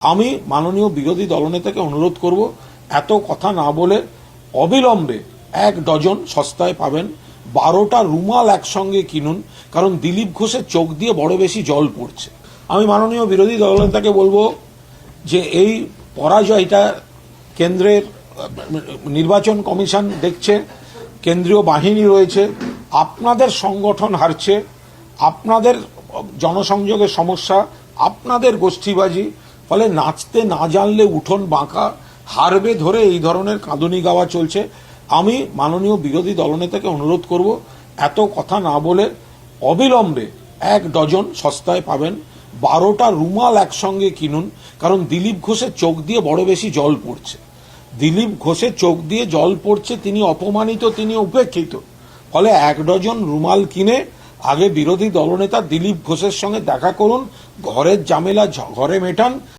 আমি মাননীয় বিরোধী দলনেতাকে অনুরোধ করব এত কথা না বলে অবিলম্বে 1 ডজন সস্তায় পাবেন 12টা রুমাল একসঙ্গে কিনুন, কারণ দিলীপ ঘোষের চোখ দিয়ে বড় বেশি জল পড়ছে। আমি মাননীয় বিরোধী দলনেতাকে বলবো যে এই পরাজয়টা কেন্দ্রের নির্বাচন কমিশন দেখছে, কেন্দ্রীয় বাহিনী রয়েছে, আপনাদের সংগঠন হারছে, আপনাদের জনসংযোগের সমস্যা, আপনাদের গোষ্ঠীবাজি, ফলে নাচতে না জানলে উঠোন বাঁকা, হারবে ধরে এই ধরনের কাঁদুনি গাওয়া চলছে। আমি মাননীয় বিরোধী দলনেতাকে অনুরোধ করব এত কথা না বলে অবিলম্বে 1 ডজন সস্তায় পাবেন 12টা রুমাল একসঙ্গে কিনুন, কারণ দিলীপ ঘোষের চোখ দিয়ে বড় বেশি জল পড়ছে। দিলীপ ঘোষের চোখ দিয়ে জল পড়ছে, তিনি অপমানিত, তিনি উপেক্ষিত। ফলে 1 ডজন রুমাল কিনে আগে বিরোধী দলনেতা দিলীপ ঘোষের সঙ্গে দেখা করুন, ঘরের ঝামেলা ঘরে মেটান।